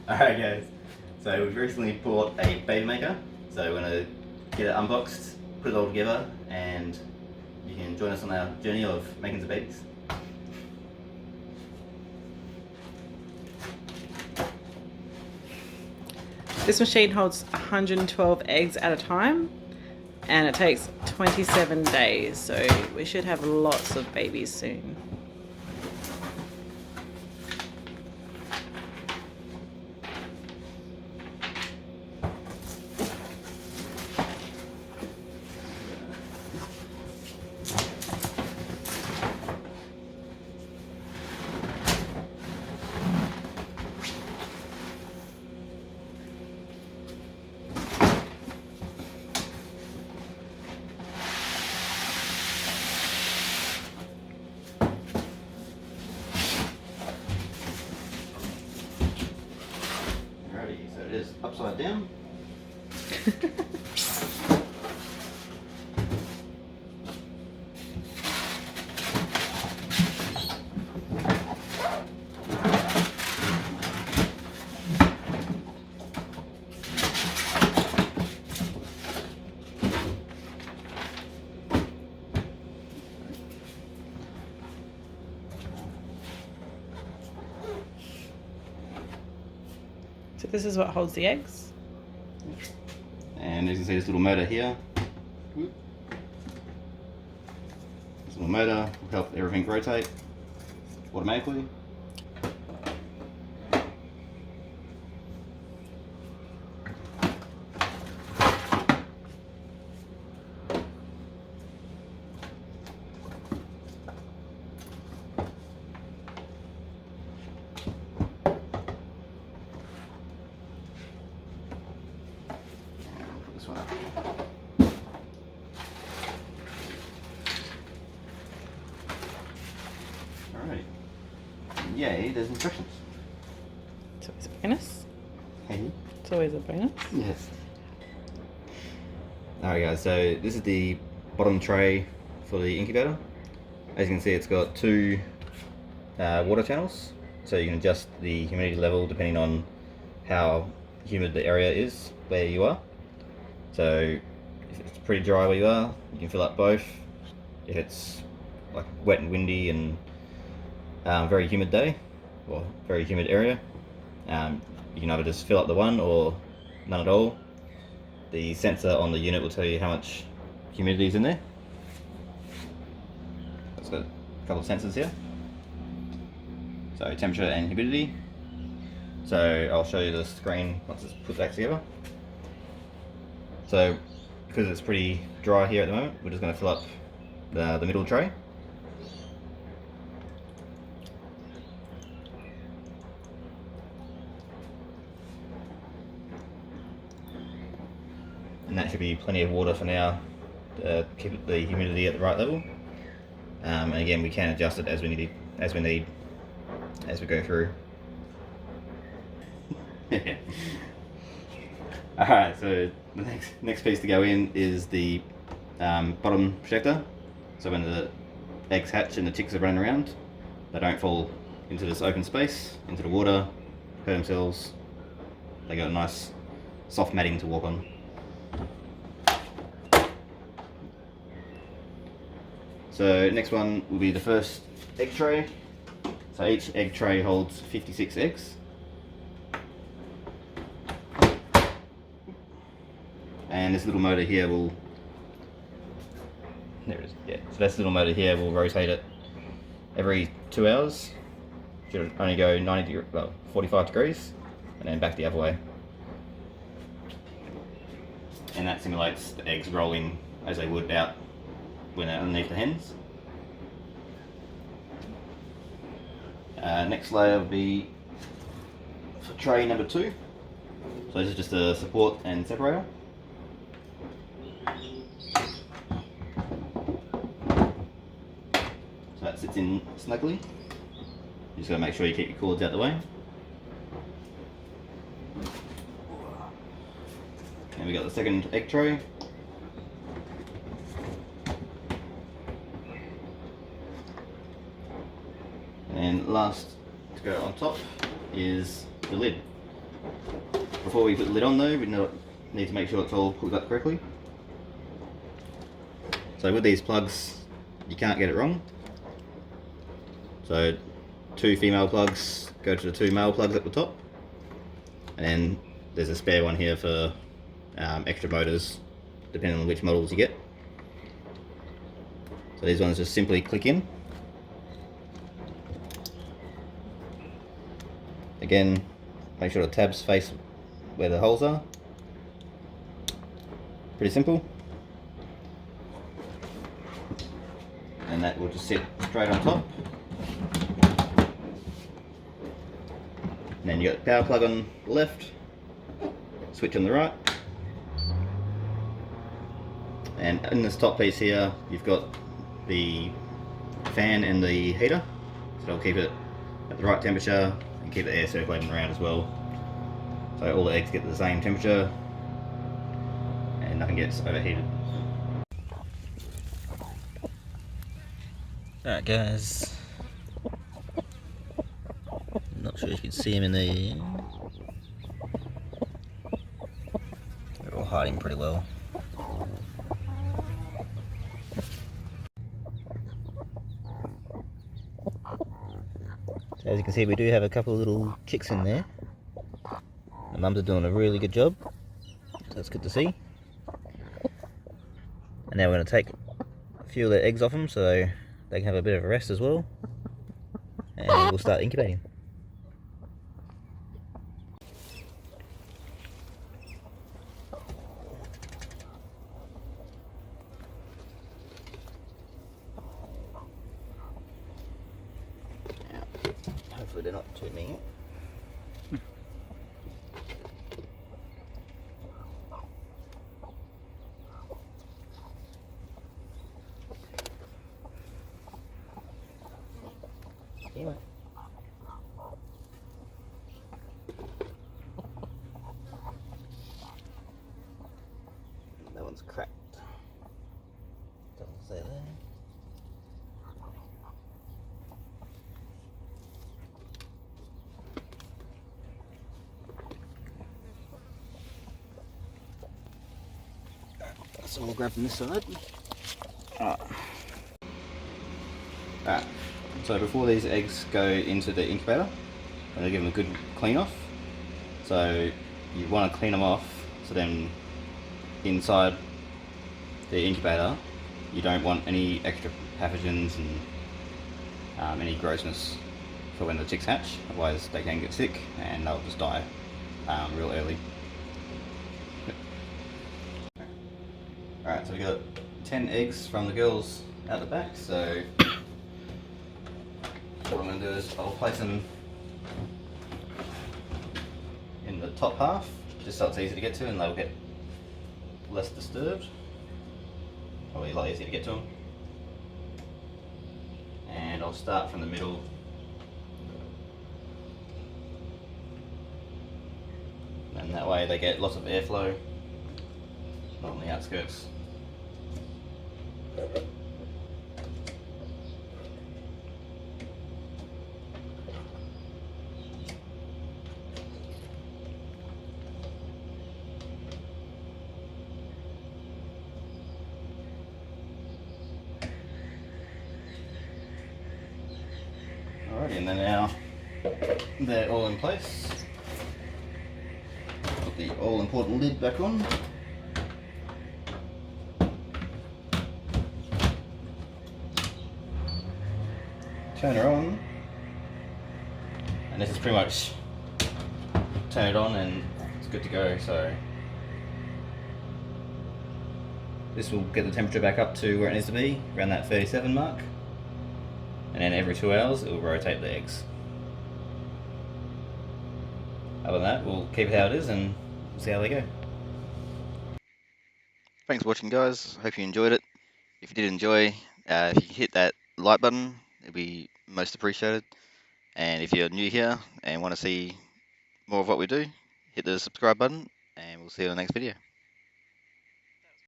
Alright guys, so we've recently bought a baby maker, so we're going to get it unboxed, put it all together, and you can join us on our journey of making some babies. This machine holds 112 eggs at a time, and it takes 27 days, so we should have lots of babies soon. Alrighty, so it is upside down. So this is what holds the eggs. And as you can see, this little motor here. This little motor will help everything rotate automatically. This one up. Alright. Yay, there's instructions. It's always a bonus. Hey. It's always a bonus. Yes. Alright guys, so this is the bottom tray for the incubator. As you can see, it's got two water channels, so you can adjust the humidity level depending on how humid the area is where you are. So if it's pretty dry where you are, you can fill up both. If it's like wet and windy and very humid day or very humid area, you can either just fill up the one or none at all. The sensor on the unit will tell you how much humidity is in there. It's got a couple of sensors here. So temperature and humidity. So I'll show you the screen once it's put back together. So because it's pretty dry here at the moment, we're just going to fill up the middle tray. And that should be plenty of water for now to keep the humidity at the right level. And again, we can adjust it as we need as we go through. Alright, so the next piece to go in is the bottom protector. So when the eggs hatch and the chicks are running around, they don't fall into this open space, into the water, hurt themselves. They got a nice soft matting to walk on. So next one will be the first egg tray. So each egg tray holds 56 eggs. And this little motor here will, there it is, yeah. So this little motor here will rotate it every 2 hours. Should only go 45 degrees, and then back the other way. And that simulates the eggs rolling as they would out when they're underneath the hens. Next layer will be for tray number 2. So this is just a support and separator. So that sits in snugly. You just gotta make sure you keep your cords out the way. And we got the second egg tray. And last to go on top is the lid. Before we put the lid on though, we need to make sure it's all hooked up correctly. So with these plugs, you can't get it wrong. So 2 female plugs go to the 2 male plugs at the top, and then there's a spare one here for extra motors, depending on which models you get. So these ones just simply click in. Again, make sure the tabs face where the holes are. Pretty simple. And that will just sit straight on top. And then you got the power plug on the left, switch on the right. And in this top piece here, you've got the fan and the heater. So it'll keep it at the right temperature and keep the air circulating around as well. So all the eggs get the same temperature and nothing gets overheated. Alright guys, not sure if you can see them in there. They're all hiding pretty well. So as you can see, we do have a couple of little chicks in there. The mums are doing a really good job, so that's good to see. And now we're going to take a few of the eggs off them so they can have a bit of a rest as well, and we'll start incubating. Hopefully they're not too mean. Anyway. That one's cracked. Doesn't say there. So we'll grab from this side. Alright, so before these eggs go into the incubator, I'm going to give them a good clean off. So you want to clean them off, so then inside the incubator you don't want any extra pathogens and any grossness for when the chicks hatch, otherwise they can get sick and they'll just die real early. Alright, so we got 10 eggs from the girls out the back, so what I'm going to do is I'll place them in the top half, just so it's easy to get to and they'll get less disturbed. Probably a lot easier to get to them. And I'll start from the middle. And that way they get lots of airflow, not on the outskirts. Alrighty, and then now they're all in place. Put the all important lid back on. Turn her on, and this is pretty much turn it on and it's good to go. So this will get the temperature back up to where it needs to be, around that 37 mark. And then every 2 hours it will rotate the eggs. Other than that, we'll keep it how it is and see how they go. Thanks for watching guys, hope you enjoyed it. If you did enjoy, if you hit that like button, it'd be most appreciated. And if you're new here and want to see more of what we do, hit the subscribe button and we'll see you in the next video.